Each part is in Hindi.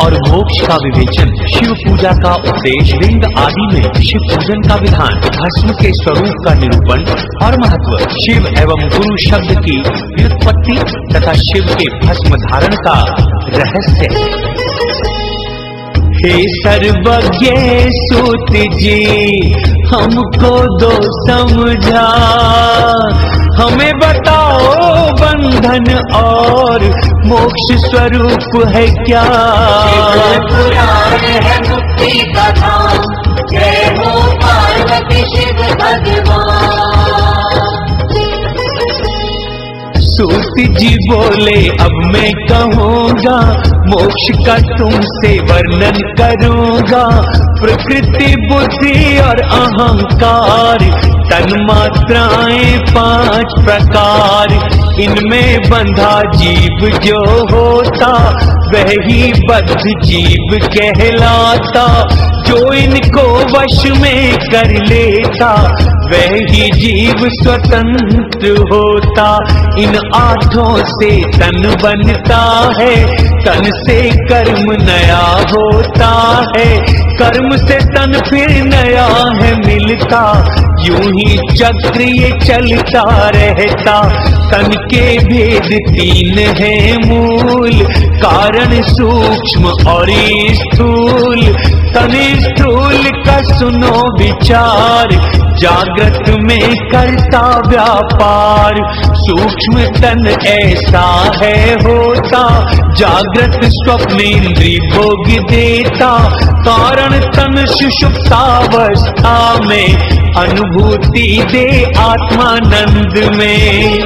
और मोक्ष का विवेचन, शिव पूजा का उपदेश, लिंग आदि में शिव पूजन का विधान, भस्म के स्वरूप का निरूपण और महत्व, शिव एवं गुरु शब्द की व्युत्पत्ति तथा शिव के भस्म धारण का रहस्य। हे सर्वज्ञ सूत जी, हमको दो समझा, हमें बताओ बंधन और मोक्ष स्वरूप है क्या। शिव पुराण है मुक्ति का धाम, जय हो पार्वती शिव भगवान। सूत जी बोले अब मैं कहूँगा, मोक्ष का तुमसे वर्णन करूँगा। प्रकृति, बुद्धि और अहंकार, तन्मात्राएं 5 प्रकार, इनमें बंधा जीव जो होता, वही बद्ध जीव कहलाता। जो इनको वश में कर लेता, वही जीव स्वतंत्र होता। इन 8 से तन बनता है, तन से कर्म नया होता है, कर्म से तन फिर नया है मिलता। यूं ही चक्र ये चलता रहता। तन के भेद 3 है मूल, कारण सूक्ष्म और स्थूल। तन स्थूल का सुनो विचार, जागृत में करता व्यापार। सूक्ष्म तन ऐसा है होता, जागृत स्वप्न इंद्रिय भोग देता। कारण तन सुषुप्तावस्था में अनुभूति दे आत्मानंद में।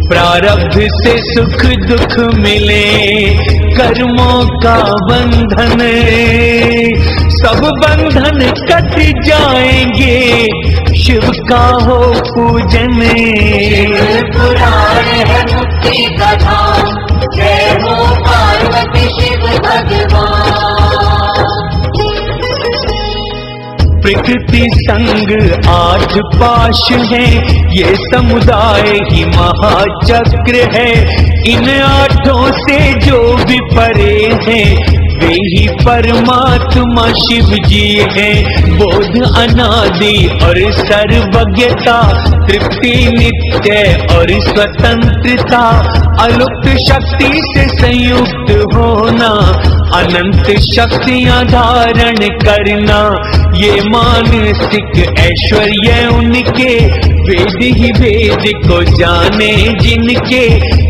प्रारब्ध से सुख दुख मिले, कर्मों का बंधन, सब बंधन कट जाएंगे, शिव का हो पूजन। शिव पुराण है मुक्ति का धाम, जय हो पार्वती शिव भगवान। प्रकृति संग 8 पाश है, ये समुदाय ही महाचक्र है। इन 8 से जो भी परे हैं, वे ही परमात्मा शिव जी हैं। बोध अनादि और सर्वज्ञता, तृप्ति नित्य और स्वतंत्रता, अलुप्त शक्ति से संयुक्त होना, अनंत शक्तियां धारण करना, ये मानसिक ऐश्वर्य उनके। वेद ही वेद को जाने जिनके,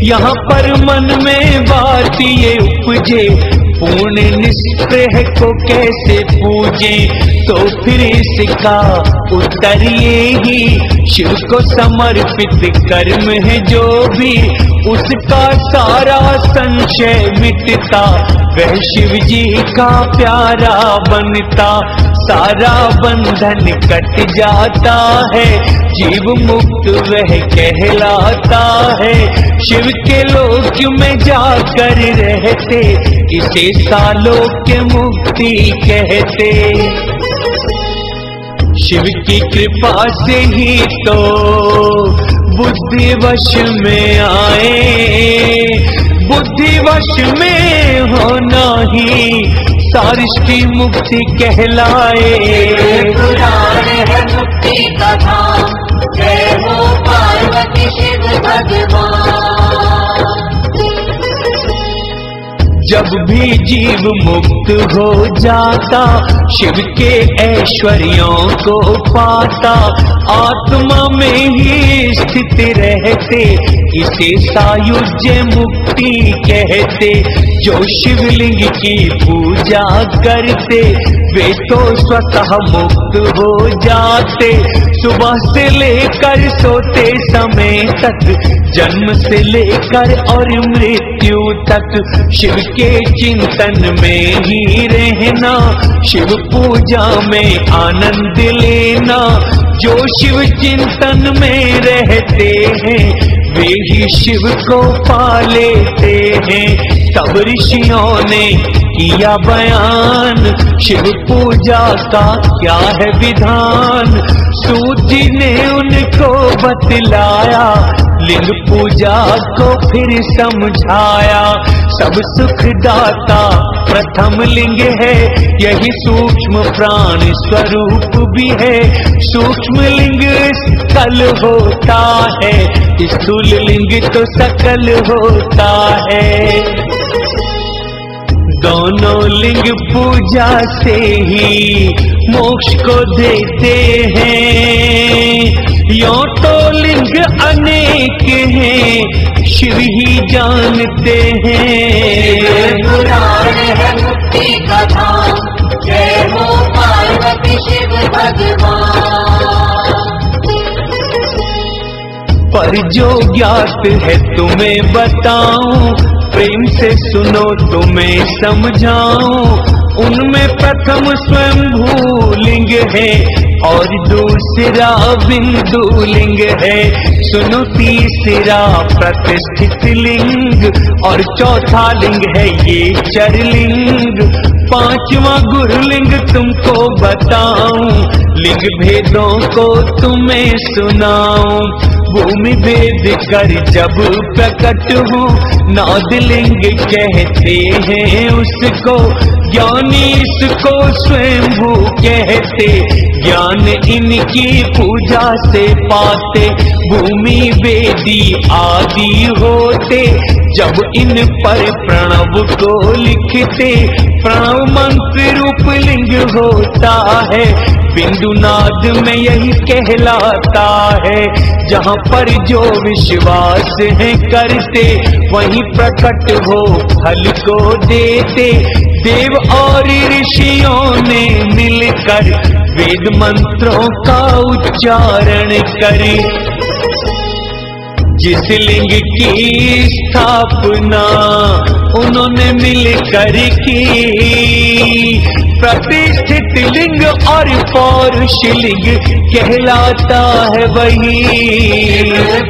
यहाँ पर मन में बात ये उपजे, पूर्ण निष्प्रह को कैसे पूजे। तो फिर इसका उत्तर ये ही, शिव को समर्पित कर्म है जो भी, उसका सारा संशय मिटता, वह शिव जी का प्यारा बनता। सारा बंधन कट जाता है, जीव मुक्त वह कहलाता है। शिव के लोक में जाकर रहते, इसे सालोक्य मुक्ति कहते। शिव की कृपा से ही तो बुद्धि वश में आए, बुद्धि वश में होना ही सारिष्टी मुक्ति कहलाए। पुराण है मुक्ति का धाम, जय हो पार्वती शिव भगवान। जब भी जीव मुक्त हो जाता, शिव के ऐश्वर्यों को पाता, आत्मा में ही स्थित रहते, इसे सायुज्य मुक्ति कहते। जो शिवलिंग की पूजा करते, वे तो स्वतः मुक्त हो जाते। सुबह से लेकर सोते समय तक, जन्म से लेकर और मृत्यु तक, शिव के चिंतन में ही रहना, शिव पूजा में आनंद लेना। जो शिव चिंतन में रहते हैं, वे ही शिव को पा लेते हैं। तब ऋषियों ने किया बयान, शिव पूजा का क्या है विधान। सूत जी ने उनको बतलाया, लिंग पूजा को फिर समझाया। सब सुख दाता प्रथम लिंग है, यही सूक्ष्म प्राण स्वरूप भी है। सूक्ष्म लिंग स्थल होता है, स्थूल लिंग तो सकल होता है। दोनों लिंग पूजा से ही मोक्ष को देते हैं। यो तो लिंग अनेक हैं, शिव ही जानते हैं। पुराण है मुक्ति का धाम, जय हो पार्वती शिव भगवान। पर जो ज्ञात है तुम्हें बताऊं, प्रेम से सुनो तुम्हें समझाऊं। उनमें प्रथम स्वयंभू लिंग है और दूसरा बिंदु लिंग है। सुनो तीसरा प्रतिष्ठित लिंग और चौथा लिंग है ये चरलिंग। पांचवा गुरुलिंग तुमको बताऊं, लिंग भेदों को तुम्हें सुनाऊं। भूमि भेद कर जब प्रकट हो, नादलिंग कहते हैं उसको। ज्ञानी इसको स्वयंभू कहते, ज्ञान इनकी पूजा से पाते। भूमि वेदी आदि होते, जब इन पर प्रणव को लिखते। प्रणव मंत्र रूप लिंग होता है, बिंदुनाद में यही कहलाता है। जहाँ पर जो विश्वास है करते, वहीं प्रकट हो फल को देते। देव और ऋषियों ने मिलकर वेद मंत्रों का उच्चारण करे। जिस लिंग की स्थापना उन्होंने मिलकर की, प्रतिष्ठित लिंग और पौरुष लिंग कहलाता है वही।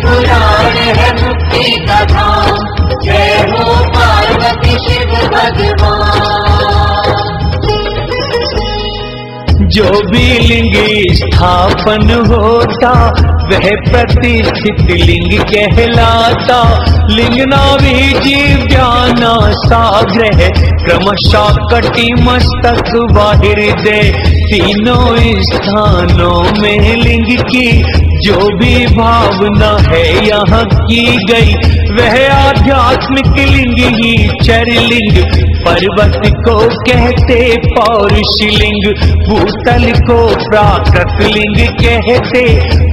पुराण है मुक्ति का धाम, जय हो पार्वती शिव भगवान। जो भी लिंग स्थापन होता, वह प्रतिष्ठित लिंग कहलाता। लिंग नाभि जीव ज्ञाना साग्रह, क्रमशः कटि मस्तक व हृदय। तीनों स्थानों में लिंग की जो भी भावना है यहाँ की गई, वह आध्यात्मिक लिंग ही चरलिंग। पर्वत को कहते पौरुष लिंग, भूतल को प्राकृत लिंग कहते।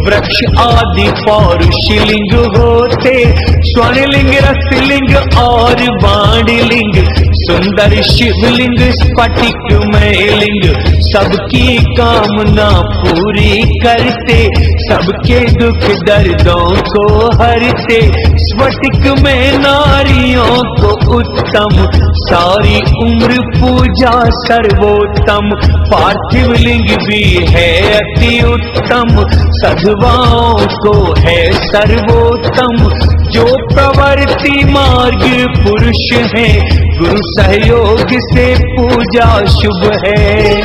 वृक्ष आदि पौरुष लिंग होते, स्वर्णलिंग रसलिंग और बाणलिंग। सुंदर शिवलिंग स्फटिकमय लिंग, सबकी कामना पूरी करते। सबके दुख दर्दों को हरते, स्फटिक में नारियों को उत्तम। सारी उम्र पूजा सर्वोत्तम, पार्थिव लिंग भी है अति उत्तम। साधुओं को है सर्वोत्तम, जो प्रवर्ती मार्ग पुरुष है। गुरु सहयोग से पूजा शुभ है।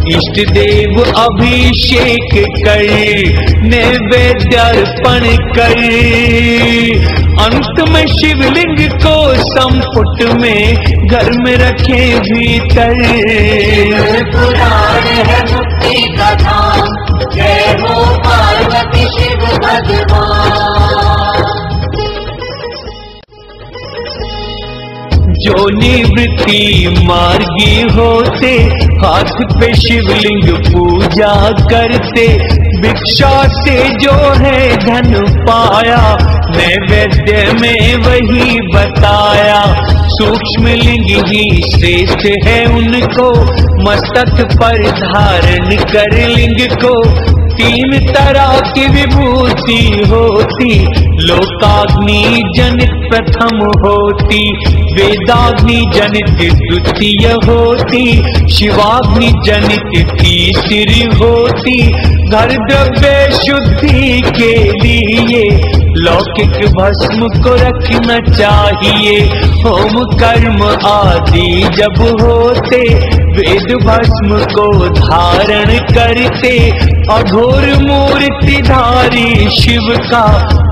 इष्ट देव अभिषेक कर, नैवेद्य अर्पण कर। अंत में शिवलिंग को संपुट में घर में रखे भीतर। पुराण है मुक्ति का धाम, जय हो पार्वती शिव भगवान। जो निवृत्ति मार्गी होते, हाथ पे शिवलिंग पूजा करते। भिक्षा से जो है धन पाया, नैवेद्य में वही बताया। सूक्ष्म लिंग ही श्रेष्ठ है उनको, मस्तक पर धारण कर लिंग को। तीन तरह की विभूति होती, लोकाग्नि जनित प्रथम होती, वेदाग्नि जनित द्वितीय होती, शिवाग्नि जनित तीसरी होती। घर द्रव्य शुद्धि के लिए लौकिक भस्म को रखना चाहिए। होम कर्म आदि जब होते, वेद भस्म को धारण करते। अघोर मूर्तिधारी शिव का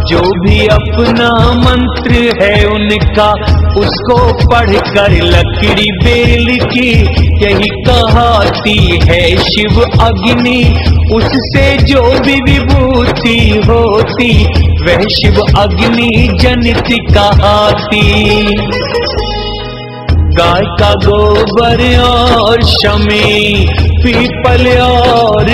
जो भी अपना मंत्र है उनका, उसको पढ़कर लकड़ी बेल की यही कहाती है शिव अग्नि। उससे जो भी विभूति होती, वह शिव अग्नि जनित कहाती। गाय का गोबर और शमी, पीपल और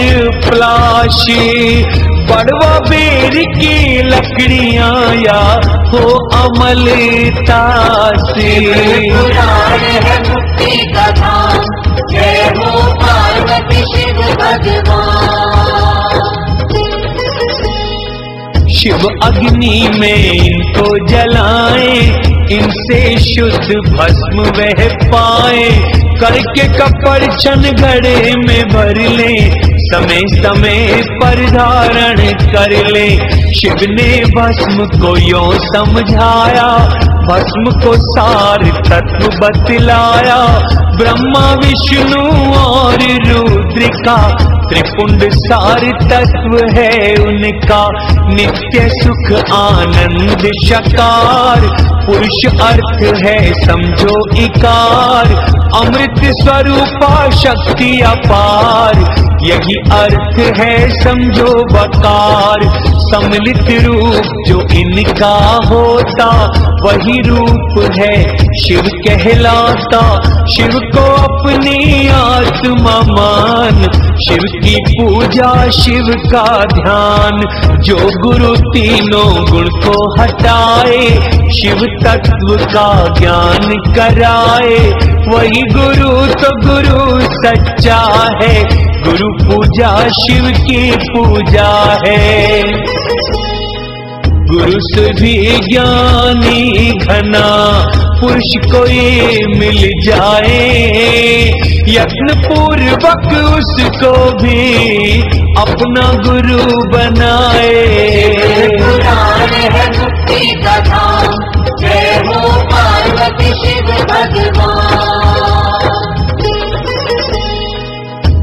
प्लाशी, बड़वा बेर की लकड़ियां या हो अमलता से। पुराण है मुक्ति का धाम, जय हो पार्वती शिव भगवान। शिव अग्नि में इनको जलाएं, इनसे शुद्ध भस्म वह पाए। करके कपड़ छन घड़े में भर ले, समय समय पर धारण कर ले। शिव ने भस्म को यों समझाया, भस्म को सार तत्व बतलाया। ब्रह्मा विष्णु और रुद्र का त्रिपुंड सार तत्व है उनका। नित्य सुख आनंद शकार, पुरुष अर्थ है समझो इकार। अमृत स्वरूपा शक्ति अपार, यही अर्थ है समझो बकार। सम्मिलित रूप जो इनका होता, वही रूप है शिव कहलाता। शिव को अपनी आत्मा मान, शिव की पूजा शिव का ध्यान। जो गुरु तीनों गुण को हटाए, शिव तत्व का ज्ञान कराए। वही गुरु तो गुरु सच्चा है, गुरु पूजा शिव की पूजा है। गुरु से भी ज्ञानी घना, पुरुष को ये मिल जाए। यत्न पूर्वक उसको भी अपना गुरु बनाए। पुराण है मुक्ति का धाम, जय हो पार्वती शिव भगवान।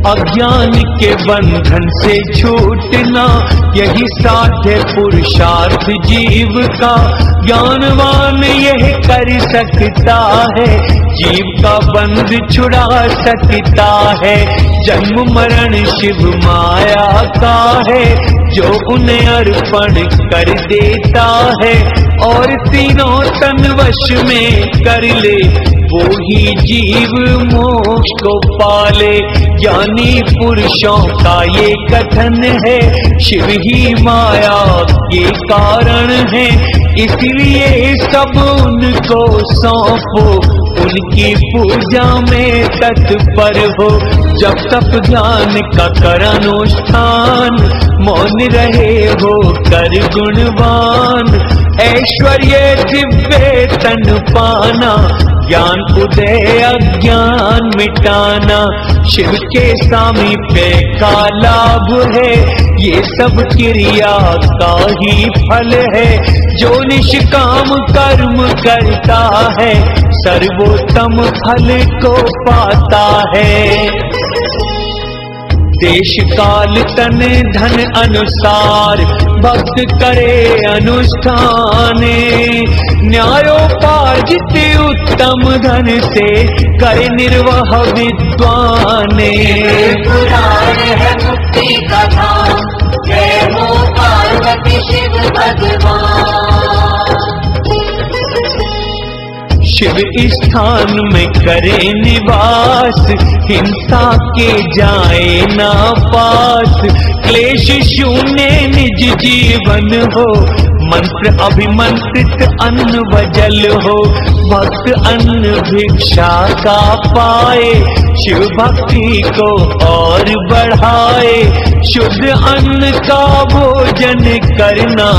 अज्ञान के बंधन से छूटना, यही साध्य पुरुषार्थ जीव का। ज्ञानवान यह कर सकता है, जीव का बंध छुड़ा सकता है। जन्म मरण शिव माया का है, जो उन्हें अर्पण कर देता है। और तीनों तन वश में कर ले, वो ही जीव मोक्ष को पाले। ज्ञानी पुरुषों का ये कथन है, शिव ही माया के कारण है। इसलिए सब उनको सौंपो, उनकी पूजा में तत्पर हो। जब तक ज्ञान का कर अनुष्ठान, मौन रहे हो कर गुणवान। ऐश्वर्य दिव्य तन पाना, ज्ञान उदय अज्ञान मिटाना। शिव के सामीप्य का लाभ है, ये सब क्रिया का ही फल है। जो निष्काम कर्म करता है, सर्वोत्तम फल को पाता है। देश काल तन धन अनुसार, भक्त करे अनुष्ठान। न्यायोपार्जित उत्तम धन से करे निर्वाह विद्वान। पुराण है मुक्ति का धाम, जय हो पार्वती शिव भगवान। शिव स्थान में करे निवास, हिंसा के जाए ना पास। क्लेश शून्य निज जीवन हो, मंत्र अभिमंत्रित अन्न व जल हो, भक्त अन्न भिक्षा का पाए, शिव भक्ति को और बढ़ाए। शुद्ध अन्न का भोजन करना,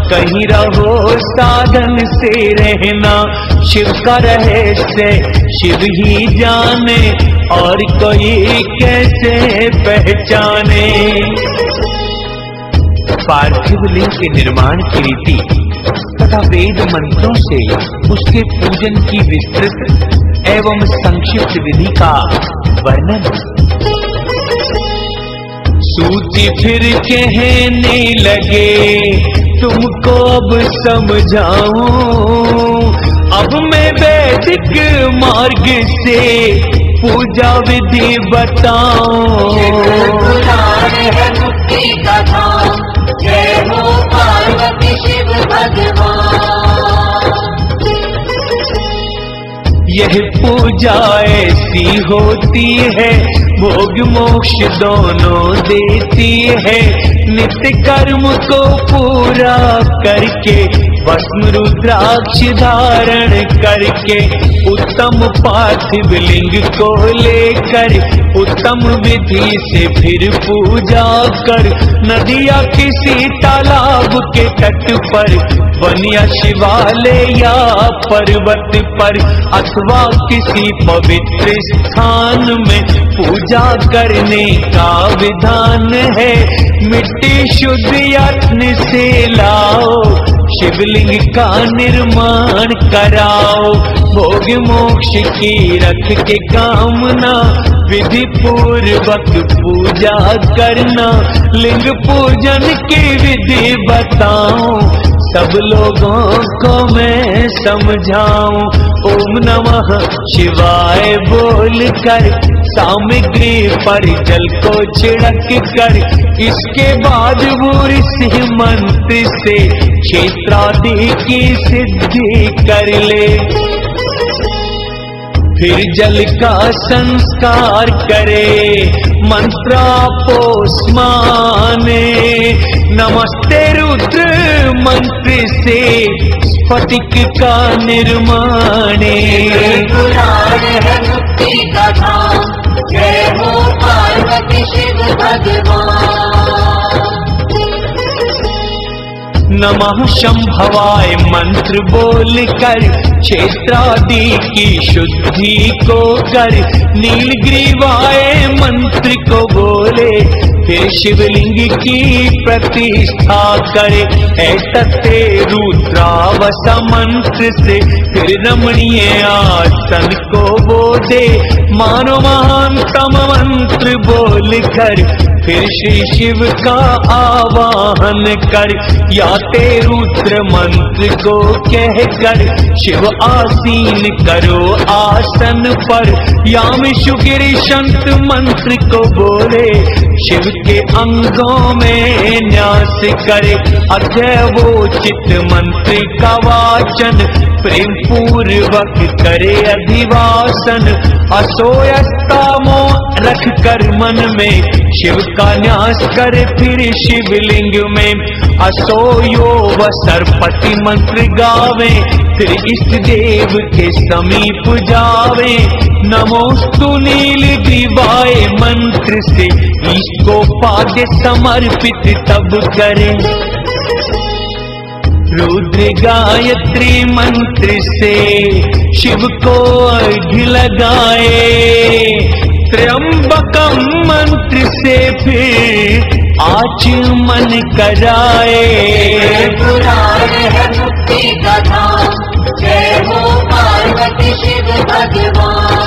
कहीं रहो साधन से रहना। शिव का रहस्य शिव ही जाने, और कोई कैसे पहचाने। पार्थिव लिंग के निर्माण की रीति तथा वेद मंत्रों से उसके पूजन की विस्तृत एवं संक्षिप्त विधि का वर्णन। सूची फिर कहने लगे, तुमको अब समझाऊं, अब मैं वैदिक मार्ग से पूजा विधि बताऊं। मुक्ति का धाम, जय हो पार्वती शिव भगवान। यह पूजा ऐसी होती है, भोग मोक्ष दोनों देती है। नित्य कर्म को पूरा करके, भस्म रुद्राक्ष धारण करके, उत्तम पार्थिव लिंग को लेकर, उत्तम विधि से फिर पूजा कर। नदिया किसी तालाब के तट पर, वन या शिवालय या पर्वत पर, अथवा किसी पवित्र स्थान में पूजा करने का विधान है। मिट्टी शुद्ध यत्न से लाओ, शिवलिंग का निर्माण कराओ। भोग मोक्ष की रख के कामना, विधि पूर्वक पूजा करना। लिंग पूजन की विधि बताऊं, सब लोगों को मैं समझाऊं। ओम नमः शिवाय बोल कर, सामग्री पर जल को छिड़क कर, इसके बाद वो ऋषि मंत्र से क्षेत्रादि की सिद्धि कर ले। फिर जल का संस्कार करे, मंत्रापोस माने। नमस्ते रुद्र मंत्र से स्फटिक का निर्माणे। मुक्ति का धाम, जय हो पार्वती शिव भगवान। नमः शंभवाय मंत्र बोल कर, क्षेत्रादि की शुद्धि को कर। नीलग्रीवाय मंत्र को बोले, फिर शिवलिंग की प्रतिष्ठा करे। ऐतत्ते रुद्रावस मंत्र से फिर रमणीय आसन को बोले। मानो महानतम मंत्र बोल कर, फिर श्री शिव का आवाहन कर। या ते रुद्र मंत्र को कह कर, शिव आसीन करो आसन पर। याम शुगिरी शंत मंत्र को बोले, शिव के अंगों में न्यास करे। अध्यवोचित मंत्र का वाचन, प्रेम पूर्वक करे अधिवासन। असोयस्तामो रख कर मन में, शिव का न्यास करे फिर शिवलिंग में। असोयो व सरपति मंत्र गावे, फिर इष्ट देव के समीप जावे। नमोस्तु नीलग्रीवाय मंत्र से, इष्ट को पाद्य समर्पित तब करे। रुद्र गायत्री मंत्र से शिव को अर्घ्य लगाए। त्र्यंबकम मंत्र से फिर आचमन कराए। मुक्ति का धाम, जय हो पार्वती शिव भगवान।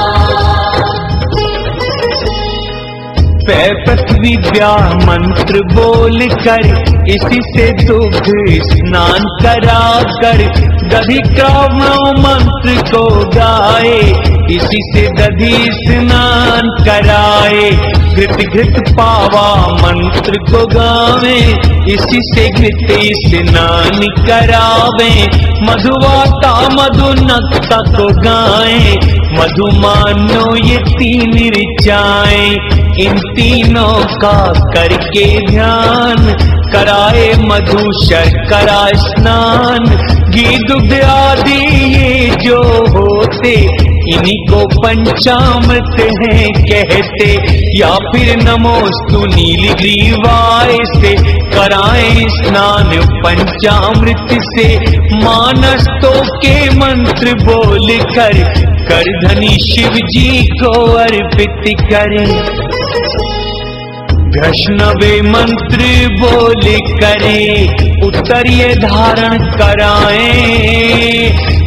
पृथ्वी व्या मंत्र बोल कर, इसी से दुग्ध स्नान करा कर। दधि क्रमो मंत्र को गाए, इसी से दधि स्नान कराए। घृत घृत पावा मंत्र को गावे, इसी से घृत स्नान करावे। मधुवाता मधुनक्ता को गाए, मधुमानो ये तीन ऋचाएं। इन तीनों का करके ध्यान, कराए मधु शर्करा स्नान, घी दुग्ध आदि ये जो होते, इन्हीं को पंचामृत हैं कहते। या फिर नमोस्तु नीलग्रीवाय से कराएं स्नान पंचामृत से, मानस्तों के मंत्र बोल कर करधनी शिव जी को अर्पित करें। वैष्णवे मंत्र बोल करे उत्तरीय धारण कराएं,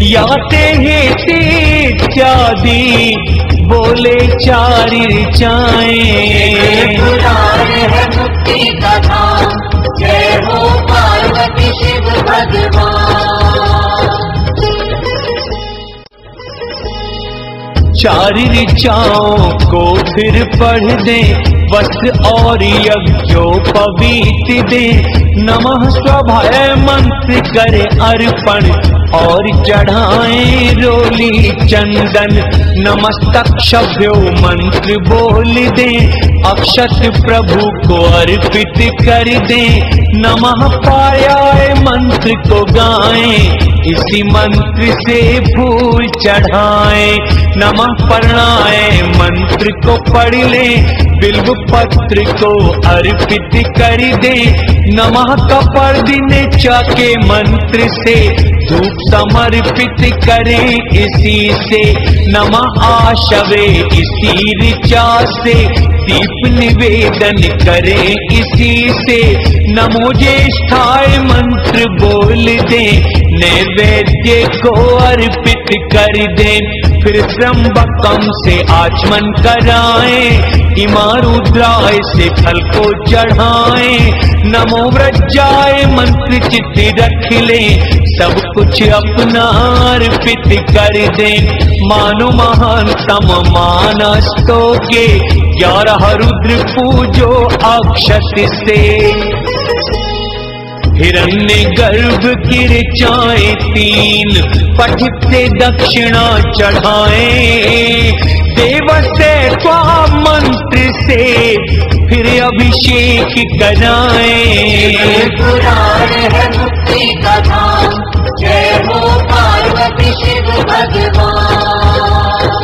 याते हेते इत्यादि बोले चार ऋचाएं। पुराण है मुक्ति का धाम, जय हो पार्वती शिव भगवान। चार ऋचाओं को फिर पढ़ दें, वस्त्र और यज्ञोपवीत दे, नमः स्वभाय मंत्र करे अर्पण, और चढ़ाएं रोली चंदन, नमस्तक्षभ्यो मंत्र बोल दे, अक्षत प्रभु को अर्पित कर दे, नमः पायाय मंत्र को गाएं, इसी मंत्र से फूल चढ़ाएं, नमः पर्णाय मंत्र को पढ़ ले, बिल्व पत्र को अर्पित कर दे, नमः कपर्दिने चाके मंत्र से धूप समर्पित करें इसी से, नमः आशवे इसी ऋचा से दीप निवेदन करें इसी से, नमो ज्येष्ठाय मंत्र बोल दें, नैवेद्य को अर्पित कर दें, फिर त्र्यंबकम से आचमन कराएं, इमारुद्राय से फल को चढ़ाएं, नमो व्रजाय मंत्र चित्त रख लें, सब कुछ अपना अर्पित कर दें, मानो महानतम मानस्तों के 11 रुद्र पूजो अक्षत से, हिरण्य गर्भ की ऋचाएं 3 पठित से दक्षिणा चढ़ाएं, देव से स्वाम मंत्र से फिर अभिषेक कराएं। पुराण है मुक्ति का धाम, जय हो पार्वती शिव भगवान।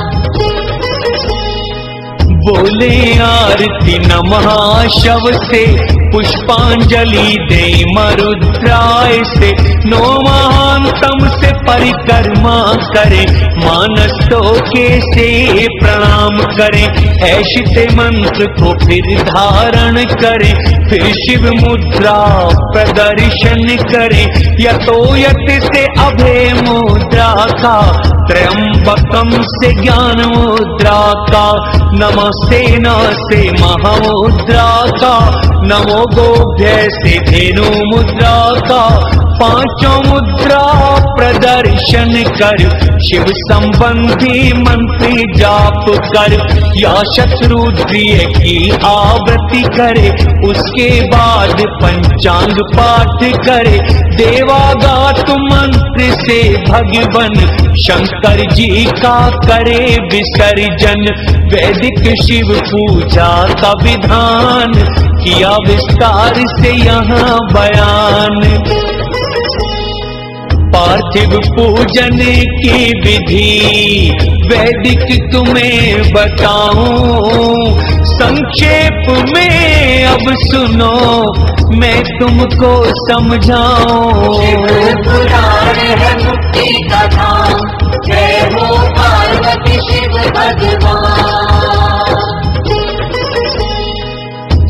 बोले आरती नमः शव से, पुष्पांजलि दे मरुद्राय से, 9 महानतम से परिक्रमा करें, मानस्तों के से प्रणाम करें, ऐशिते मंत्र को फिर धारण करें, फिर शिव मुद्रा प्रदर्शन करें, यतो यत से अभय मुद्रा का, त्र्यंबकम से ज्ञान मुद्रा का, नमः सेना से महामुद्रा का, नमो गोभ्य से धेनु मुद्रा का, 5 मुद्रा प्रदर्शन कर, शिव संबंधी मंत्र जाप कर, या शत्रुद्रिय की आवृत्ति करे, उसके बाद पंचांग पाठ करे, देवागात मंत्र से भगवन शंकर जी का करे विसर्जन, वैदिक शिव पूजा का विधान किया विस्तार से यहाँ बयान, पार्थिव पूजन की विधि वैदिक तुम्हें बताऊं, संक्षेप में अब सुनो मैं तुमको समझाऊं। पुराण है मुक्ति का धाम, जय हो पार्वती शिव भगवान।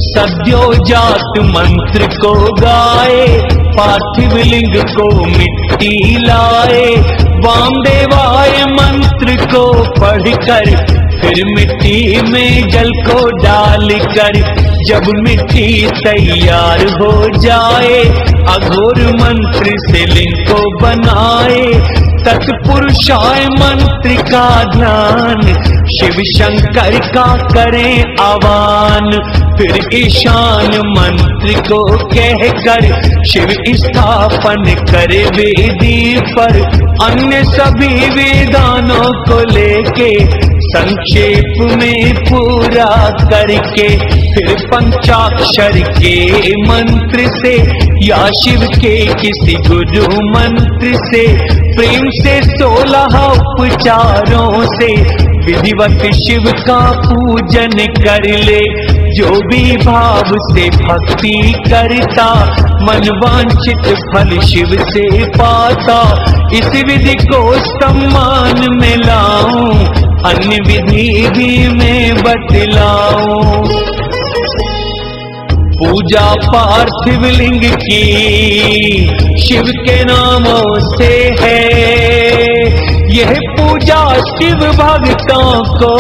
सद्योजात मंत्र को गाए, पार्थिव लिंग को मिट्टी लाए, वामदेवाय मंत्र को पढ़कर, फिर मिट्टी में जल को डालकर, जब मिट्टी तैयार हो जाए, अघोर मंत्र से लिंग को बनाए, तत्पुरुषाय मंत्र का ध्यान, शिव शंकर का करें आवाहन, फिर ईशान मंत्र को कहकर शिव स्थापन करे वेदी पर, अन्य सभी वेदानों को लेके संक्षेप में पूरा करके फिर पंचाक्षर के मंत्र से या शिव के किसी गुरु मंत्र से प्रेम से 16 उपचारों से विधिवत शिव का पूजन कर ले। जो भी भाव से भक्ति करता मन वांछित फल शिव से पाता। इस विधि को सम्मान में लाऊं, अन्य विधि भी मैं बतलाऊं। पूजा पार्थिव लिंग की शिव के नामों से है, यह पूजा शिव भक्तों को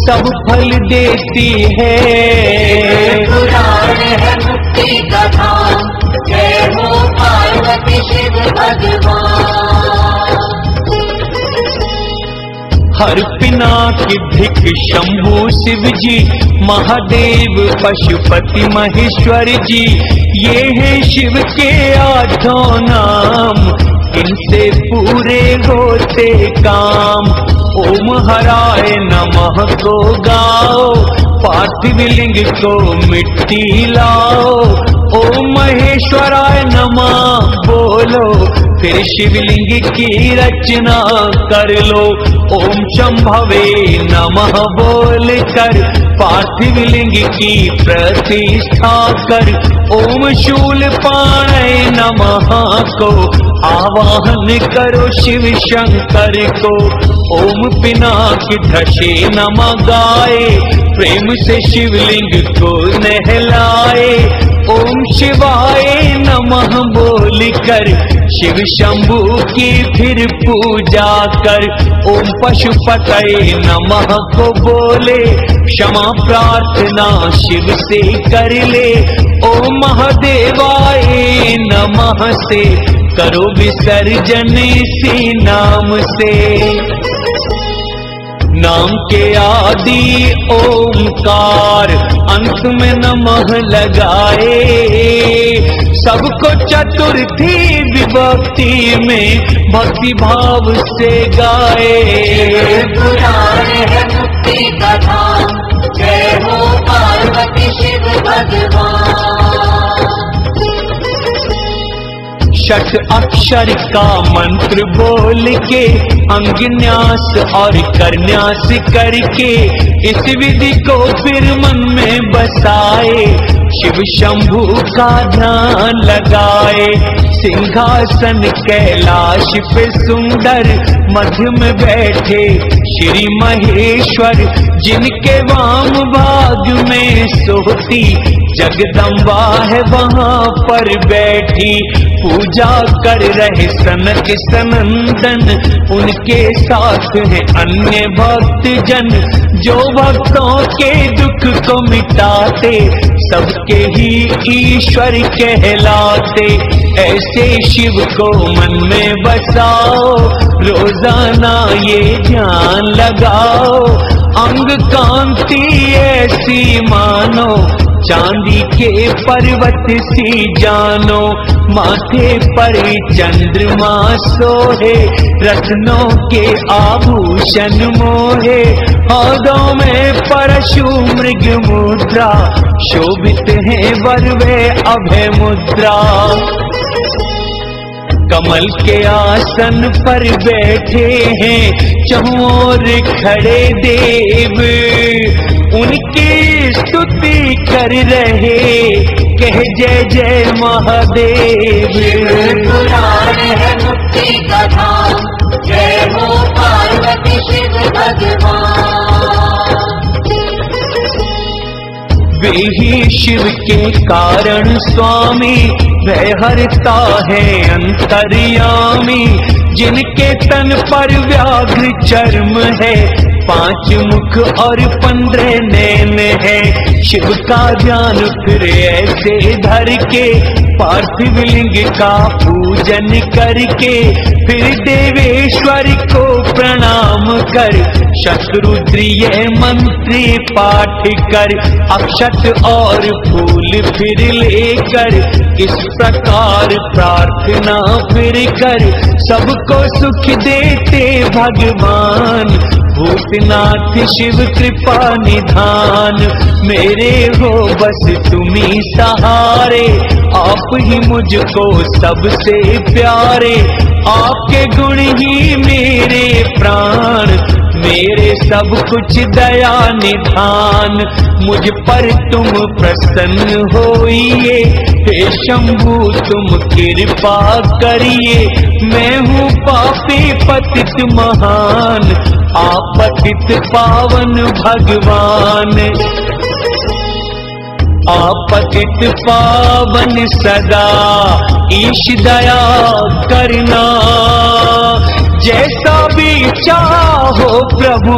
सब फल देती है। पुराण है मुक्ति का धाम, जय हो पार्वती शिव भगवान। हर पिनाक धिक शंभु शिव जी, महादेव पशुपति महेश्वर जी, ये हैं शिव के 8 नाम, इनसे पूरे होते काम। ओम हराय नमः को गाओ, पार्थिव लिंग को मिट्टी लाओ। ओम महेश्वराय नमः बोलो, फिर शिवलिंग की रचना कर लो। ओम शंभवे नमः बोल कर पार्थिव लिंग की प्रतिष्ठा कर। ओम शूलपाणय नमः को आवाहन करो शिव शंकर को। ओम पिनाकधृषे नमः गाए, प्रेम से शिवलिंग को नहलाए। ओम शिवाय नमः बोल कर शिव शंभु की फिर पूजा कर। ओम पशुपतये नमः को बोले, क्षमा प्रार्थना शिव से कर ले। ओम महादेवाय नमः से करो विसर्जन इसी नाम से। नाम के आदि ओंकार, अंत में नमः लगाए। सबको चतुर्थी विभक्ति में भक्ति भाव से गाए। पुराण है मुक्ति का धाम, जय हो पार्वती शिव भगवान। षट अक्षर का मंत्र बोल के अंगन्यास और करन्यास करके इस विधि को फिर मन में बसाए। शिव शंभु का ध्यान लगाए। सिंहासन कैलाश पे सुंदर मध्य में बैठे श्री महेश्वर, जिनके वाम भाग में सोती जगदम्बा है वहाँ पर बैठी। पूजा कर रहे सनक सनंदन, उनके साथ हैं अन्य भक्त जन, जो भक्तों के दुख को मिटाते सबके ही ईश्वर कहलाते। ऐसे शिव को मन में बसाओ, रोजाना ये ध्यान लगाओ। अंग कांति ऐसी मानो, चांदी के पर्वत सी जानो। माथे पर चंद्रमा सोहे, रत्नों के आभूषण मोहे। हाथों में परशु मृग मुद्रा, शोभित है वरवे अभय मुद्रा। कमल के आसन पर बैठे हैं चहुओर खड़े देव, उनकी स्तुति कर रहे कह जय जय महादेव। पुराण है मुक्ति का धाम, जय हो पार्वती शिव भगवान। वे ही शिव के कारण स्वामी, भय हरता है अंतर्यामी। जिनके तन पर व्याघ्र चर्म है, 5 मुख और 15 नैन है। शिव का ध्यान फिर ऐसे धर के, पार्थिव लिंग का पूजन करके, फिर देवेश्वर को प्रणाम कर, शतरुद्रीय मंत्री पाठ कर, अक्षत और फूल फिर लेकर, इस प्रकार प्रार्थना फिर कर। सबको सुख देते भगवान, भूतनाथ शिव कृपा निधान, मेरे हो बस तुम्ही सहारे, आप ही मुझको सबसे प्यारे, आपके गुण ही मेरे प्राण, मेरे सब कुछ दया निधान, मुझ पर तुम प्रसन्न होइए, हे शंभु तुम कृपा करिए, मैं हूँ पापी पतित महान, आप पतित पावन भगवान, आप पतित पावन सदा ईश दया करना, जैसा भी चाहो प्रभु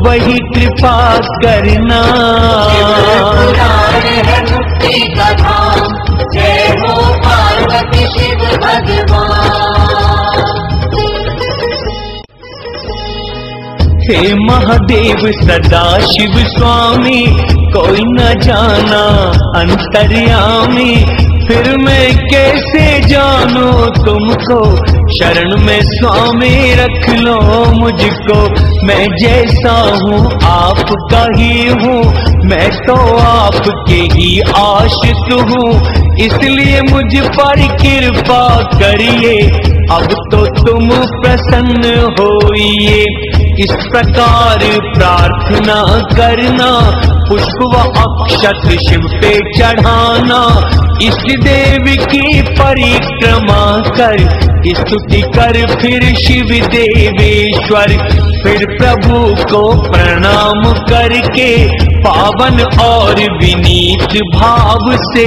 वही कृपा करना। पुराण है मुक्ति का धाम, जय हो पार्वती शिव भगवान। हे महादेव सदा शिव स्वामी, कोई न जाना अंतर्यामी, फिर मैं कैसे जानू तुमको, शरण में स्वामी रख लो मुझको, मैं जैसा हूँ आपका ही हूँ, मैं तो आपके ही आशिक हूँ, इसलिए मुझ पर कृपा करिए, अब तो तुम प्रसन्न होइए, इस प्रकार प्रार्थना करना, पुष्प व अक्षत शिव पे चढ़ाना, इस देव की परिक्रमा कर, स्तुति कर फिर शिव देवेश्वर, फिर प्रभु को प्रणाम करके पावन और विनीत भाव से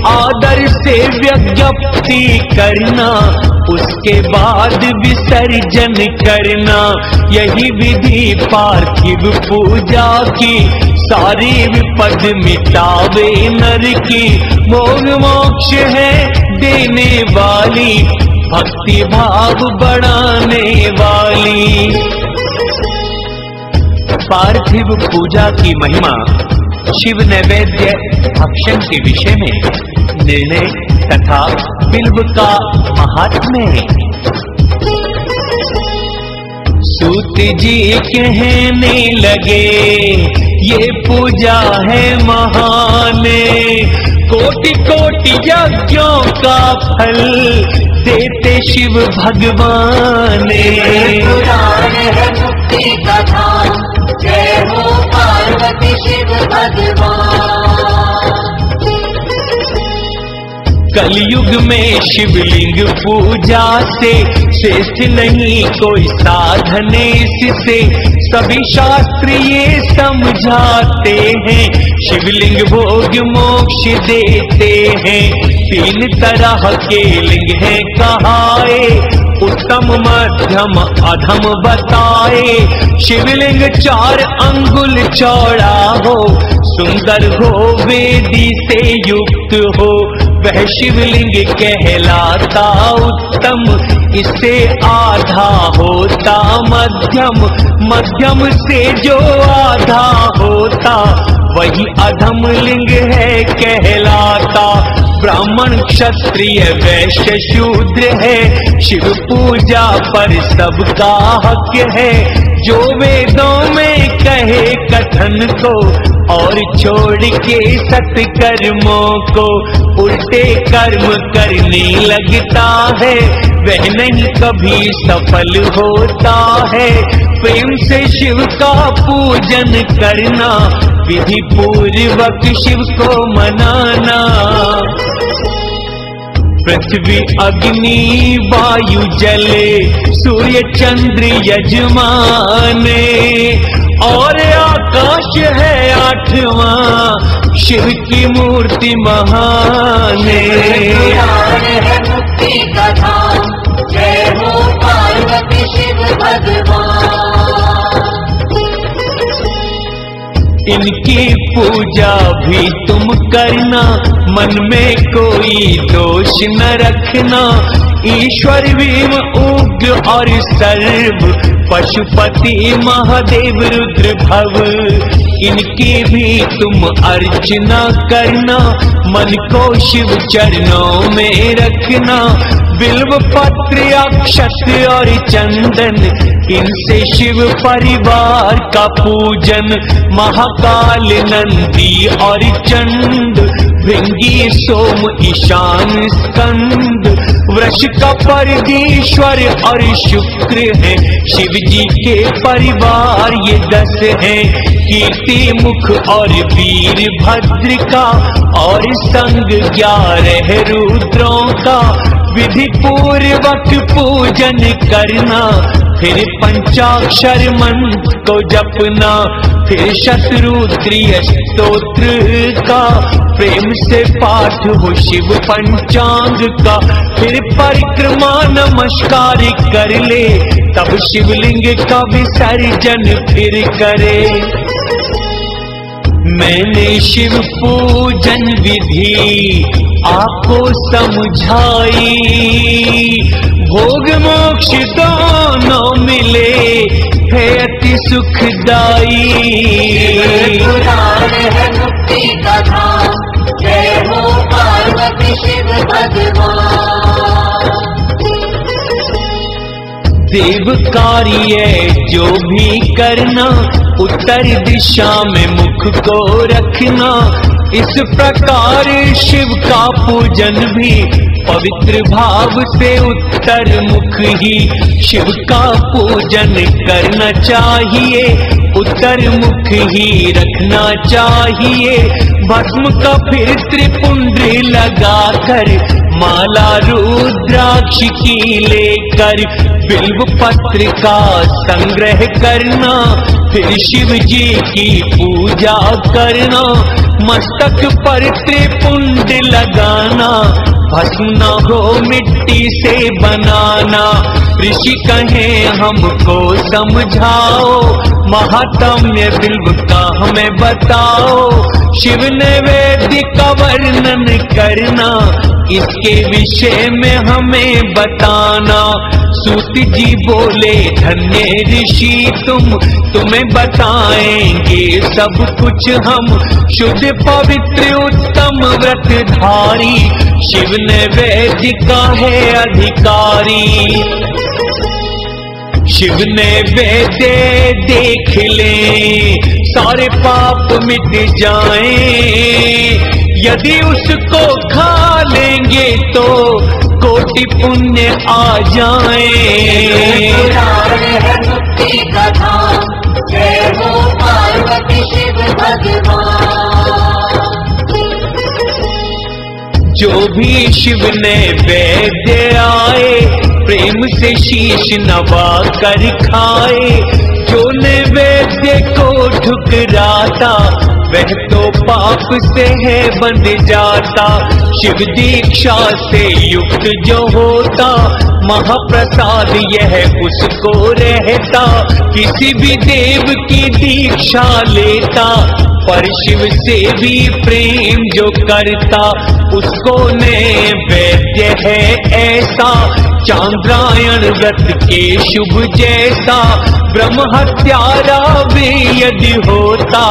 आदर से विज्ञप्ति करना, उसके बाद विसर्जन करना, यही विधि पार्थिव पूजा की, सारी विपद मिटावे नर की, मोक्ष मोक्ष है देने वाली, भक्ति भाव बढ़ाने वाली। पार्थिव पूजा की महिमा, शिव नैवेद्य भक्षण के विषय में निर्णय तथा बिल्व का महात्म्य। सूत जी कहने लगे ये पूजा है महान, कोटि कोटि यज्ञों का फल देते शिव भगवान। पुराण है मुक्ति का धाम, जय हो पार्वती शिव भगवान। कलयुग में शिवलिंग पूजा से श्रेष्ठ नहीं कोई साधन इससे, सभी शास्त्र ये समझाते हैं, शिवलिंग भोग मोक्ष देते हैं, तीन तरह के लिंग हैं कहाए, उत्तम मध्यम अधम बताए, शिवलिंग 4 अंगुल चौड़ा हो, सुंदर हो वेदी से युक्त हो, वह शिवलिंग कहलाता उत्तम, इससे आधा होता मध्यम, मध्यम से जो आधा होता वही अधम लिंग है कहलाता, ब्राह्मण क्षत्रिय वैश्य शूद्र है, शिव पूजा पर सबका हक है, जो वेदों में कहे कथन को और छोड़ के सत्कर्मों को, उल्टे कर्म करने लगता है, वह नहीं कभी सफल होता है, प्रेम से शिव का पूजन करना, विधि पूर्वक शिव को मनाना। पृथ्वी अग्नि वायु जल सूर्य चंद्र यजमान, और आकाश है 8वां, शिव की मूर्ति महान। पुराण है मुक्ति का धाम, जय हो पार्वती शिव भगवान। इनकी पूजा भी तुम करना, मन में कोई दोष न रखना, ईश्वर भीम उग्र और सर्व, पशुपति महादेव रुद्र भव, इनकी भी तुम अर्चना करना, मन को शिव चरणों में रखना। बिल्व पत्र अक्षत और चंदन, इनसे शिव परिवार का पूजन। महाकाल नंदी और चंड, भृंगी सोम ईशान स्कंद। वृष का परदीश्वर और शुक्र है, शिव जी के परिवार ये 10 हैं। कीर्ति मुख और वीरभद्र का, और संग 11 रुद्रों का। विधि पूर्वक पूजन करना, फिर पंचाक्षर मंत्र को जपना। फिर शतरुद्रीय स्तोत्र का प्रेम से पाठ हो शिव पंचांग का। फिर परिक्रमा नमस्कार कर ले, तब शिवलिंग का विसर्जन फिर करे। मैंने शिव पूजन विधि आपको समझाई, भोग मोक्ष दोनों मिले है अति सुखदाई। पुराण है मुक्ति का धाम, जय हो पार्वती शिव भगवान। देव कार्य जो भी करना, उत्तर दिशा में मुख को रखना। इस प्रकार शिव का पूजन भी पवित्र भाव से उत्तर मुख ही शिव का पूजन करना चाहिए, उत्तर मुख ही रखना चाहिए। भस्म का फिर त्रिपुंड्री लगाकर, माला रुद्राक्ष की लेकर, बिल्व पत्र का संग्रह करना। फिर शिव जी की पूजा करना, मस्तक पर त्रिपुंड लगाना। भस्म न हो मिट्टी से बनाना, ऋषि कहें हमको समझाओ। महात्म्य बिल्व का हमें बताओ, शिव नैवेद्य का वर्णन करना, इसके विषय में हमें बताना। सूत जी बोले धन्य ऋषि तुम्हें बताएंगे सब कुछ हम। शुद्ध पवित्र उत्तम व्रतधारी, शिव नैवेद्य का है अधिकारी। शिव नैवेद्य देख ले, सारे पाप मिट जाएं। यदि उसको खा लेंगे तो कोटि पुण्य आ जाएं। पुराण है मुक्ति का धाम, जय हो पार्वती शिव भगवान। जो भी शिव नैवेद्य आए, प्रेम से शीश नवा कर खाए। जो नैवेद्य को ठुकराता, वह तो पाप से है बंध जाता। शिव दीक्षा से युक्त जो होता, महाप्रसाद यह उसको रहता। किसी भी देव की दीक्षा लेता, पर शिव से भी प्रेम जो करता, उसको नैवेद्य है ऐसा। चांद्रायण व्रत के शुभ जैसा, ब्रह्म हत्यारा भी यदि होता,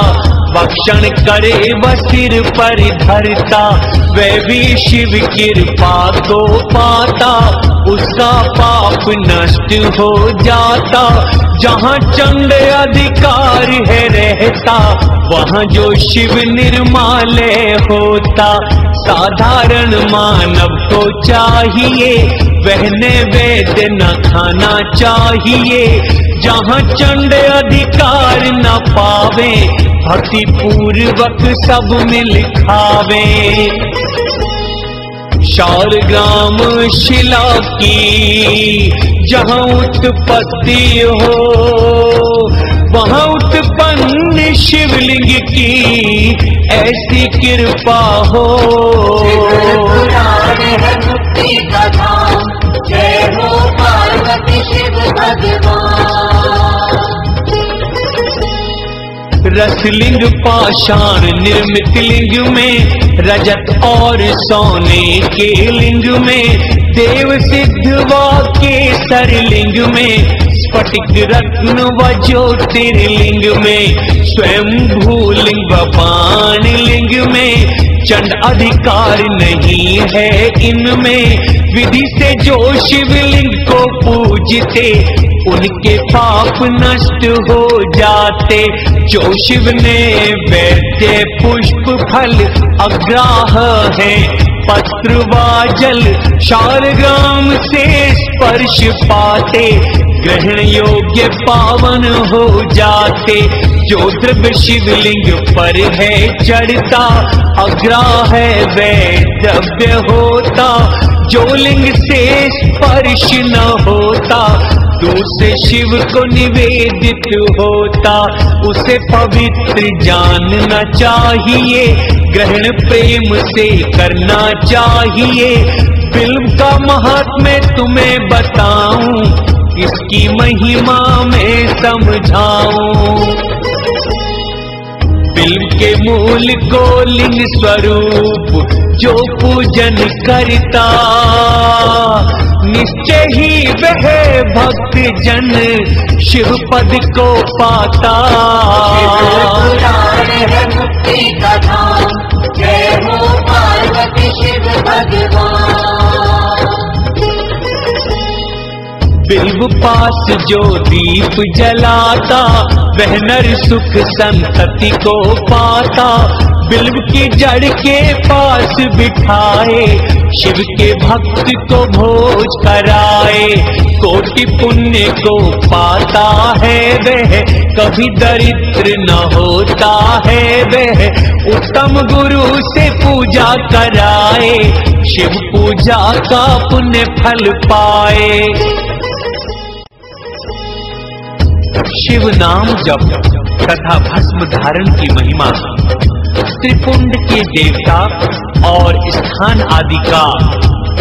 भक्षण करे वह सिर पर धरता। वह भी शिव कृपा को पाता, उसका पाप नष्ट हो जाता। जहाँ चंड अधिकार है रहता, वहाँ जो शिव निर्मालय होता। साधारण मानव को चाहिए, वह नैवेद्य न खाना चाहिए। जहाँ चंड अधिकार न पावे, भक्ति पूर्वक सब मिल खावे। शालग्राम शिला की जहाँ उत्पत्ति हो, वहाँ उत्पन्न शिवलिंग की ऐसी कृपा हो। पुराण है मुक्ति का धाम, जय हो पार्वती शिव भगवान। रसलिंग पाषाण निर्मित लिंग में, रजत और सोने के लिंग में, देव सिद्ध व केसर लिंग में, स्फटिक रत्न व ज्योतिर्लिंग में, स्वयं भूलिंग व बाण लिंग में, चंड अधिकार नहीं है इनमें। विधि से जो शिवलिंग को पूजते, उनके पाप नष्ट हो जाते। जो शिव ने वैद्य पुष्प फल अग्राह है, पत्र व जल शालग्राम से स्पर्श पाते, ग्रहण योग्य पावन हो जाते। जो द्रव्य शिवलिंग पर है चढ़ता, अग्राह है वह द्रव्य होता। जो लिंग से स्पर्श न होता, दूसरे शिव को निवेदित होता। उसे पवित्र जानना चाहिए, ग्रहण प्रेम से करना चाहिए। बिल्व का महात्म्य तुम्हें बताऊं, इसकी महिमा मैं समझाऊं। बिल्व के मूल को लिंग स्वरूप जो पूजन करता, निश्चय ही वह भक्त जन शिव पद को पाता। है मुक्ति का धाम, जय हो पार्वती शिव भगवान। बिल्व पास जो दीप जलाता, वह नर सुख संतति को पाता। बिल्व की जड़ के पास बिठाए, शिव के भक्त को भोज कराए। कोटि पुण्य को पाता है वह, कभी दरिद्र न होता है वह। उत्तम गुरु से पूजा कराए, शिव पूजा का पुण्य फल पाए। शिव नाम जप तथा भस्म धारण की महिमा, त्रिपुंड के देवता और स्थान आदि का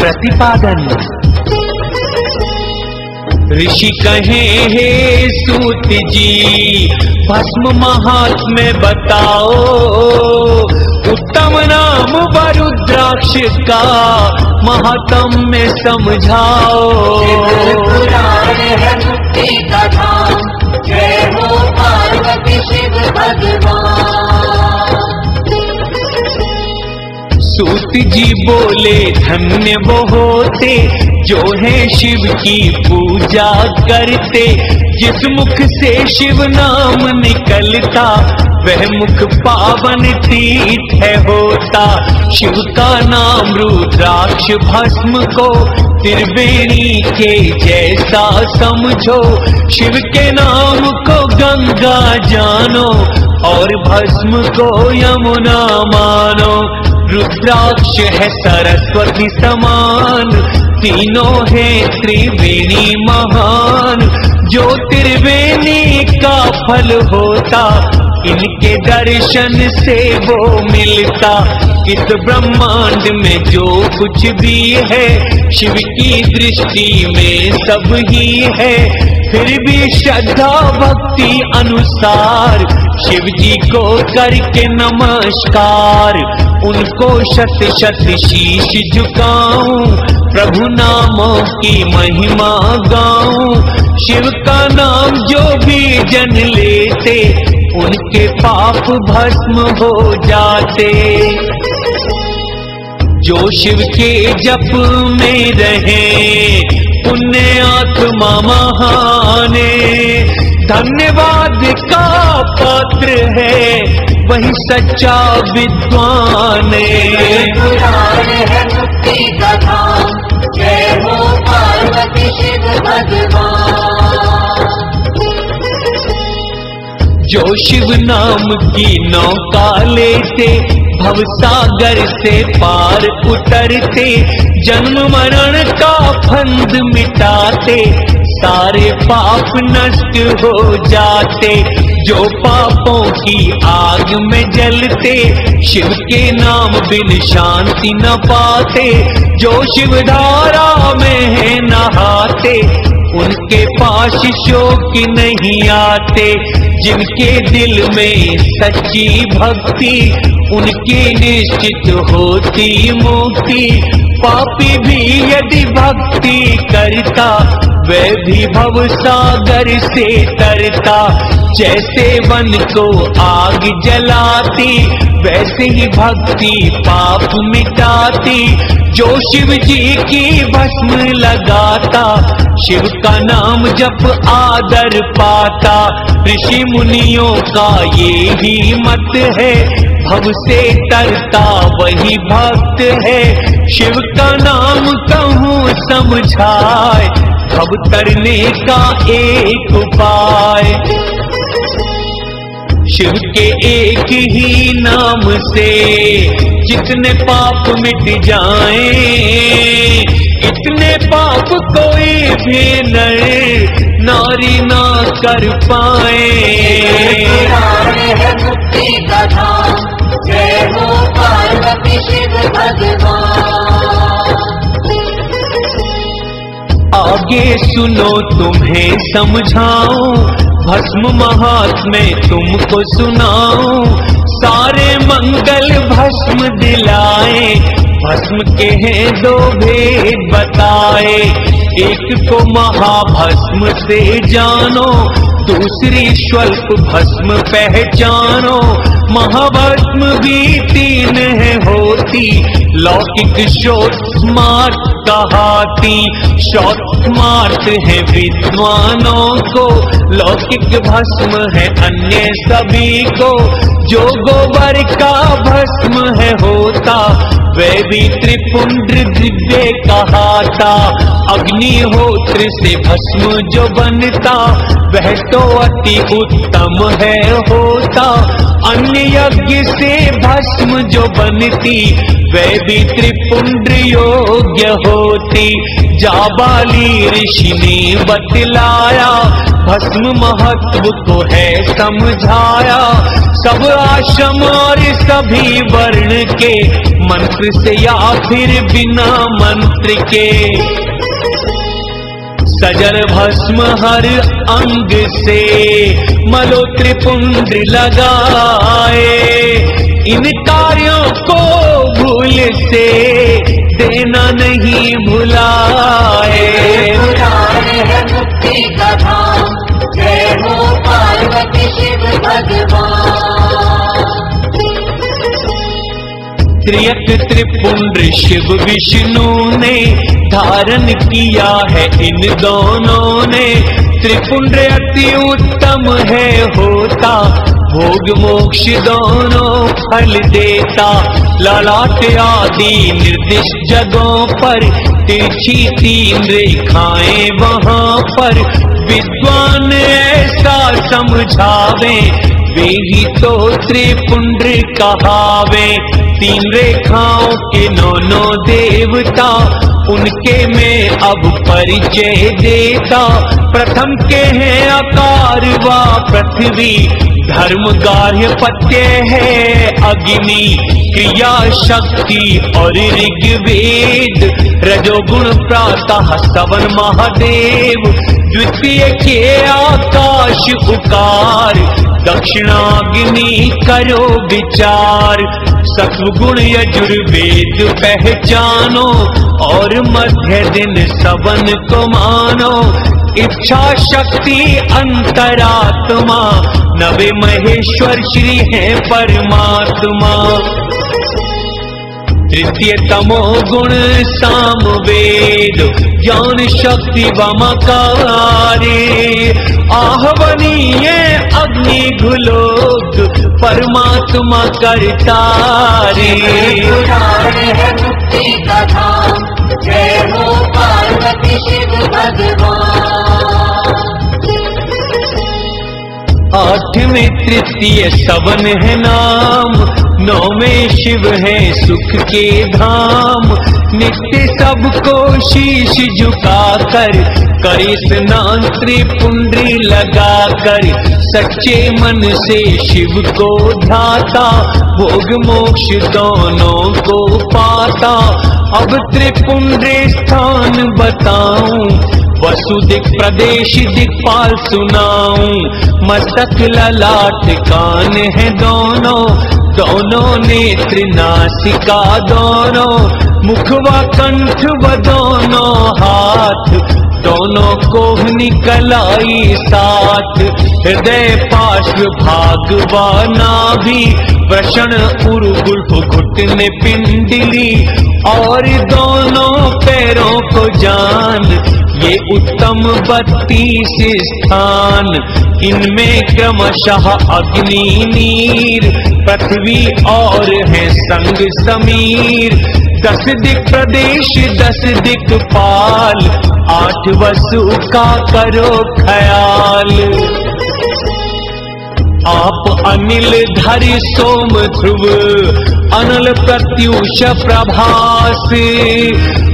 प्रतिपादन। ऋषि कहे हे सूत जी, भस्म महात्म्य बताओ। उत्तम नाम रुद्राक्ष का महात्म्य समझाओ। है मुक्ति का धाम, जय हो पार्वती शिव भगवान। सूत जी बोले धन्य वो होते, जो है शिव की पूजा करते। जिस मुख से शिव नाम निकलता, वह मुख पावन तीर्थ है होता। शिव का नाम रुद्राक्ष भस्म को, त्रिवेणी के जैसा समझो। शिव के नाम को गंगा जानो, और भस्म को यमुना मानो। रुद्राक्ष है सरस्वती समान, तीनों है त्रिवेणी महान। जो त्रिवेणी का फल होता, इनके दर्शन से वो मिलता। इस ब्रह्मांड में जो कुछ भी है, शिव की दृष्टि में सब ही है। फिर भी श्रद्धा भक्ति अनुसार, शिव जी को करके नमस्कार। उनको शत शत शीश झुकाऊं, प्रभु नामों की महिमा गाऊं। शिव का नाम जो भी जन लेते, उनके पाप भस्म हो जाते। जो शिव के जप में रहे, पुण्य आत्मा महाने। धन्यवाद का पात्र है, वही सच्चा विद्वान। है मुक्ति का धाम, जय हो पार्वती शिव भगवान। जो शिव नाम की नौका लेते, भवसागर से पार उतरते। जन्म मरण का फंद मिटाते, सारे पाप नष्ट हो जाते। जो पापों की आग में जलते, शिव के नाम बिन शांति न पाते। जो शिव धारा में है नहाते, उनके पास शोक नहीं आते। जिनके दिल में सच्ची भक्ति, उनकी निश्चित होती मुक्ति। पापी भी यदि भक्ति करता वह भी भव सागर से तरता। जैसे वन को आग जलाती वैसे ही भक्ति पाप मिटाती। जो शिव जी की भस्म लगाता शिव का नाम जप आदर पाता। ऋषि मुनियों का ये ही मत है भव से तरता वही भक्त है। शिव का नाम कहूँ समझाए भव तरने का एक उपाय। शिव के एक ही नाम से जितने पाप मिट जाएं, इतने पाप कोई भी नर नारी ना कर पाए। मुक्ति का धाम जय हो पार्वती शिव भगवान। आगे सुनो तुम्हें समझाऊं भस्म महात्म्य तुमको सुनाऊं। सारे मंगल भस्म दिलाए भस्म के हैं दो भेद बताए। एक को महाभस्म से जानो दूसरी स्वल्प भस्म पहचानो। महाभस्म भी तीन है होती लौकिक शोध स्मार्ट कहाती। शौच स्मार्ट है विद्वानों को लौकिक भस्म है अन्य सभी को। जो गोबर का भस्म है होता वह भी त्रिपुंड्र दिव्य कहाता। अग्निहोत्र से भस्म जो बनता वह तो अति उत्तम है होता। अन्य यज्ञ से भस्म जो बनती वह भी त्रिपुंड्र योग्य होती। जाबाली ऋषि ने बतलाया भस्म महत्व को है समझाया। सब आश्रम और सभी वर्ण के मंत्र से या फिर बिना मंत्र के। सजल भस्म हर अंग से मलो त्रिपुंड्र लगाए। इन कार्यों को भूल से देना नहीं भुलाए। मुक्ति का धाम जय हो पार्वती शिव भगवान। त्रियक त्रिपुंड्र शिव विष्णु ने धारण किया है इन दोनों ने। त्रिपुंड्र अति उत्तम है होता भोग मोक्ष दोनों फल देता। ललाट आदि निर्दिष्ट जगहों पर तिरछी तीन रेखाएं वहां पर। विद्वान ऐसा समझावे वे ही तो त्रिपुंड्र कहावे। तीन रेखाओं के नौ देवता उनके में अब परिचय देता। प्रथम के हैं आकार व पृथ्वी धर्म गार्हपत्य है अग्नि। क्रिया शक्ति और ऋग्वेद रजोगुण प्रातः सवन महादेव। द्वितीय के आकाश उकार दक्षिणाग्नि करो विचार। सत्वगुण यजुर्वेद पहचानो और मध्य दिन सवन को मानो। इच्छा शक्ति अंतरात्मा नवे महेश्वर श्री है परमात्मा। तृतीय तमो गुण सामवेद ज्ञान शक्ति वमकारे। आहवनीय अग्नि घुलोक परमात्मा करतारे। मुक्ति का धाम जय हो पार्वती शिव भगवान। आठवें तृतीय सवन है नाम। नौवें शिव है सुख के धाम। नित्य सबको शीश झुकाकर करे स्नान त्रिपुंड्री लगाकर। सच्चे मन से शिव को ध्याता भोग मोक्ष दोनों को पाता। अब त्रिपुंड्री स्थान बताऊं वसुदिक प्रदेश दिक्पाल सुनाऊं। मस्तक ललाट कान है दोनों, दोनों नेत्र नासिका दोनों, मुखवा कंठ व दोनों हाथ, दोनों कोहनी कलाई साथ। हृदय पार्श्व भागवा नाभि, वृषण उरुगुल्फ घुटने पिंडली, और दोनों पैरों को जान, ये उत्तम 32 स्थान। इनमें क्रमशः अग्नि नीर, पृथ्वी और है संग समीर। 10 दिक प्रदेश 10 दिक्पाल, 8 वसु का करो ख्याल। आप अनिल धरि सोम ध्रुव, अनल प्रत्युष प्रभास।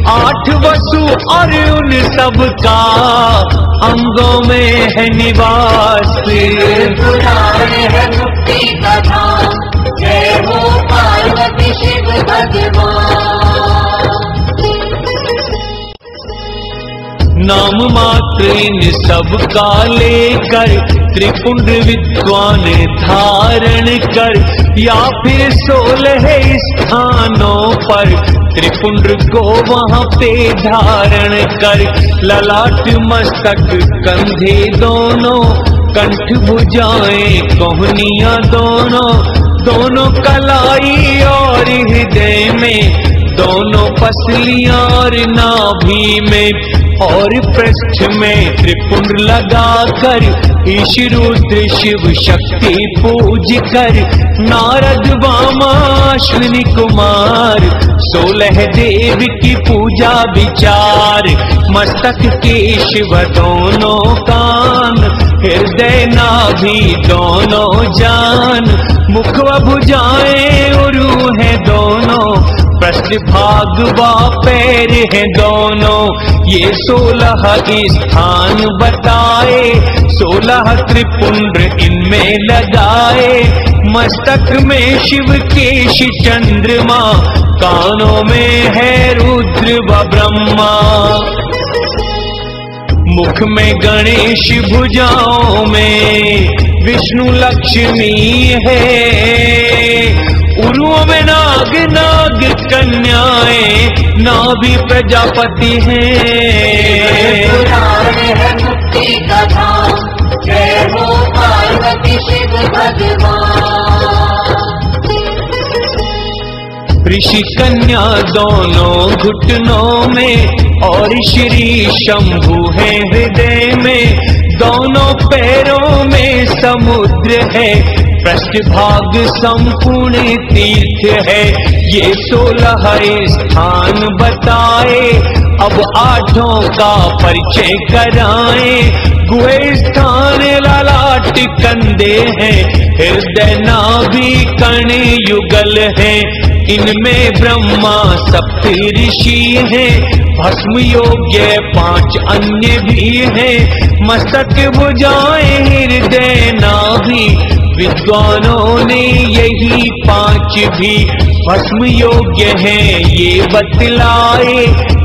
8 वसु और उन सब का, अंगों में है निवास। पुराण है मुक्ति का धाम, जय हो पार्वती शिव भगवान। नाम मात्र इन सब का लेकर, त्रिपुंड विद्वान धारण कर, या फिर 16 स्थानों पर त्रिपुंड को वहां पे धारण कर। ललाट मस्तक कंधे दोनों, कंठ भुजाएं कोहनियां दोनों, दोनों कलाई और हृदय में, दोनों पसलियां और नाभि में, और पृष्ठ में त्रिपुंड लगाकर ईश रुद्र शिव शक्ति पूज कर। नारद वामा अश्विनी कुमार 16 देव की पूजा विचार। मस्तक केशव दोनों कान, हृदय नाभि दोनों जान, मुख व भुजाएं उरु है दोनों, पृष्ठ भाग व पैर है दोनों। ये 16 स्थान बताए, 16 त्रिपुंड इनमें लगाए। मस्तक में शिव केश चंद्रमा, कानों में है रुद्र व ब्रह्मा। मुख में गणेश, भुजाओं में विष्णु लक्ष्मी है। उरुओं में नाग नाग कन्याएं, नाभि प्रजापति हैं। पुराण है मुक्ति का धाम, जय हो पार्वती शिव भगवान। ऋषि कन्या दोनों घुटनों में, और श्री शंभु है हृदय में। दोनों पैरों में समुद्र है, पृष्ठभाग संपूर्ण तीर्थ है। ये 16 स्थान बताए, अब 8 का परिचय कराएं। गुहे स्थान ललाट कंधे हैं, हृदय नाभि कर्ण युगल है। इनमें ब्रह्मा सप्त ऋषि हैं, भस्म योग्य 5 अन्य भी हैं। मस्तक भुजाएं हृदय नाभि, विद्वानों ने यही 5 भी भस्म योग्य हैं ये बतलाए।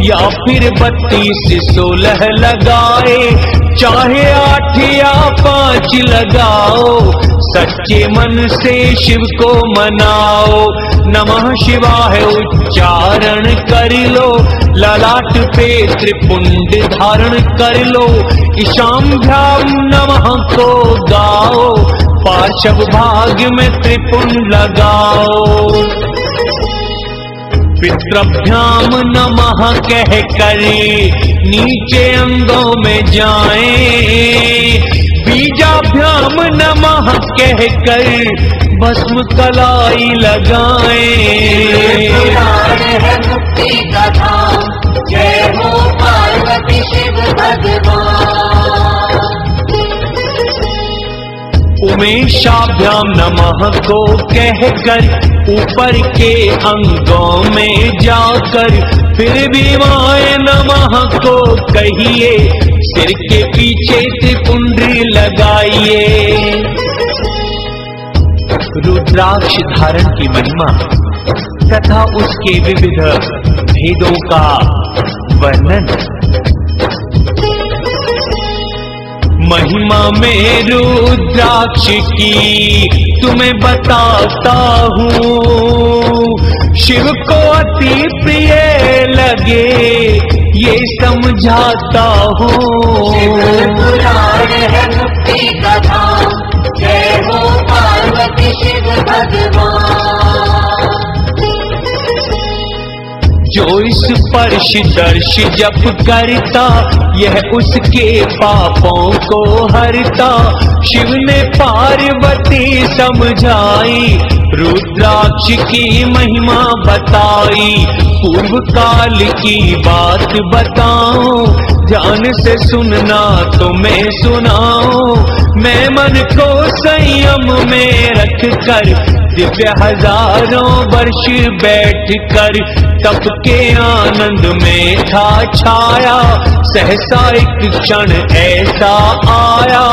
या फिर 32 16 लगाए, चाहे 8 या 5 लगाओ, सच्चे मन से शिव को मनाओ। नमः शिवाय उच्चारण कर लो, ललाट पे त्रिपुंड धारण कर लो। ईशाम्भ्याम नमः को गाओ, पार्श्व भाग में त्रिपुंड लगाओ। पितृभ्याम नमः कह कर नीचे अंगों में जाएं। बीजाभ्याम नमः कह कर भस्म कलाई लगाएं। है मुक्ति का धाम, जय हो पार्वती शिव भगवान। उमेशाभ्याम नमः को कहकर ऊपर के अंगों में जाकर फिर भी माए नमः को कहिए, सिर के पीछे त्रिपुंड्री लगाइए। रुद्राक्ष धारण की महिमा तथा उसके विविध भेदों का वर्णन। महिमा में रुद्राक्ष की तुम्हें बताता हूँ। शिव को अति प्रिय लगे ये समझाता हूँ। पुराण है मुक्ति का धाम, जय हो पार्वती शिव भगवान। जो इस स्पर्श दर्श जप करता यह उसके पापों को हरता। शिव ने पार्वती समझाई रुद्राक्ष की महिमा बताई। पूर्व काल की बात बताऊं, ध्यान से सुनना तो मैं सुनाऊं। मैं मन को संयम में रख कर दिव्य हजारों वर्ष बैठ कर तप के आनंद में था छाया। सहसा एक क्षण ऐसा आया,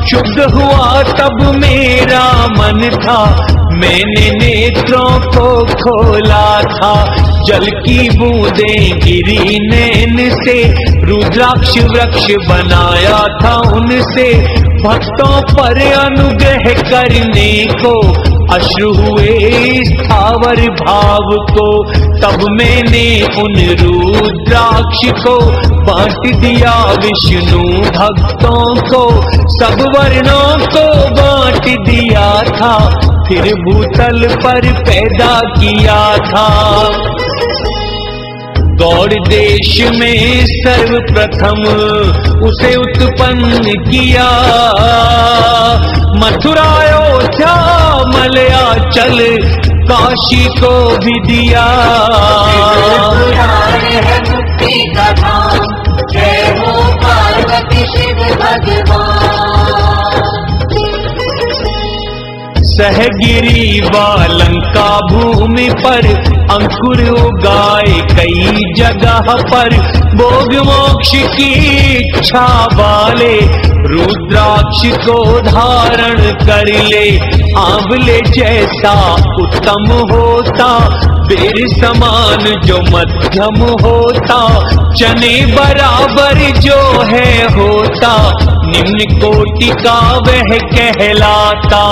शुद्ध हुआ तब मेरा मन था। मैंने नेत्रों को खोला था, जल की बूंदें गिरी नैन से। रुद्राक्ष वृक्ष बनाया था उनसे, भक्तों पर अनुग्रह करने को। अश्रु हुए स्थावर भाव को, तब मैंने उन रुद्राक्ष को बांट दिया विष्णु भक्तों को। सब वर्णों को बांट दिया था, फिर भूतल पर पैदा किया था। गौड़ देश में सर्वप्रथम उसे उत्पन्न किया। मथुरा, अयोध्या, मलयाचल, काशी को भी दिया। है मुक्ति का धाम, जय हो पार्वती शिव भगवान। सहगिरी व लंका भूमि पर अंकुर उगाए कई जगह पर। भोग मोक्ष की इच्छा वाले रुद्राक्ष को धारण कर ले। आंवले जैसा उत्तम होता, बेर समान जो मध्यम होता। चने बराबर जो है होता, निम्न कोटि का वह कहलाता।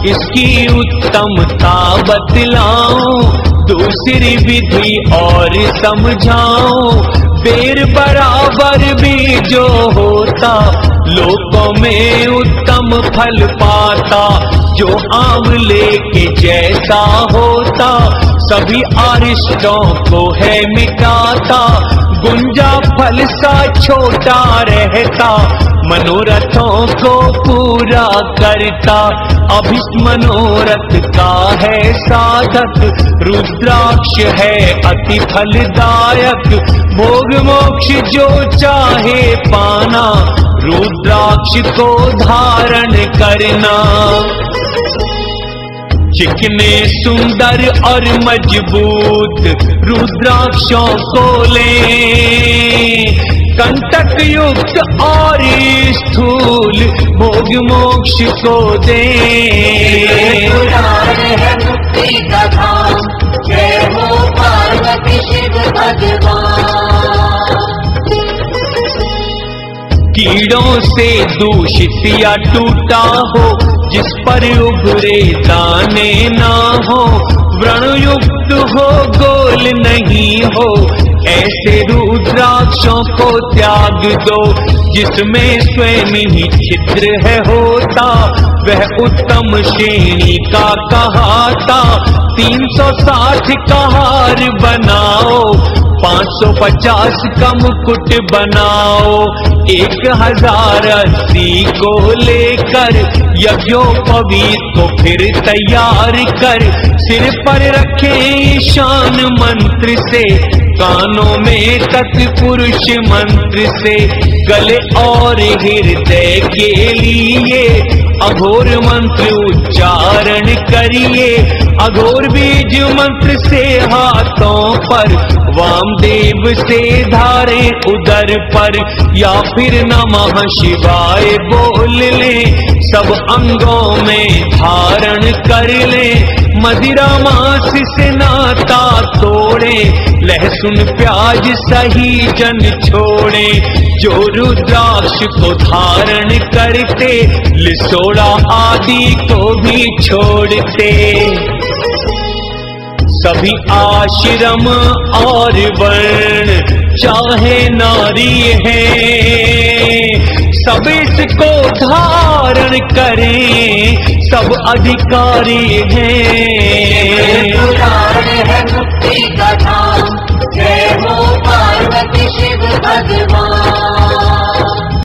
इसकी उत्तमता बतलाऊं, दूसरी विधि और समझाऊं। बेर बराबर भी जो होता, लोकों में उत्तम फल पाता। जो आंवले के जैसा होता, सभी अरिष्टों को है मिटाता। गुंजा फल सा छोटा रहता, मनोरथों को पूरा करता। अब इस मनोरथ का है साधक, रुद्राक्ष है अति फलदायक। भोग मोक्ष जो चाहे पाना, रुद्राक्ष को धारण करना। चिकने सुंदर और मजबूत रुद्राक्षों को लें, कंटक युक्त और स्थूल भोग मोक्ष को दें। है मुक्ति का धाम, जय हो पार्वती शिव भगवान। कीड़ों से दूषित या टूटा हो, जिस पर उभरे दाने ना हो। व्रणयुक्त हो, गोल नहीं हो, ऐसे रुद्राक्षों को त्याग दो। जिसमें स्वयं ही छिद्र है होता, वह उत्तम श्रेणी का कहाता। 360 का हार बनाओ, 550 का मुकुट बनाओ। 1080 को लेकर यज्ञोपवीत को फिर तैयार कर। सिर पर रखे ईशान मंत्र से, कानों में तत्पुरुष मंत्र से। गले और हृदय के लिए अघोर मंत्र उच्चारण करिए। अघोर बीज मंत्र से हाथों पर, वामदेव से धारे उदर पर। या फिर नमः शिवाय बोल ले, सब अंगों में धारण कर ले। मदिरा मांस से नाता तोड़े, लहसुन प्याज सही जन छोड़े। जो रुद्राक्ष को धारण करते, लिसोड़ा आदि को भी छोड़ते। सभी आश्रम और वर्ण चाहे नारी हैं, सब इसको धारण करें, सब अधिकारी हैं। पुराण है मुक्ति का धाम, जय हो पार्वती शिव भगवान।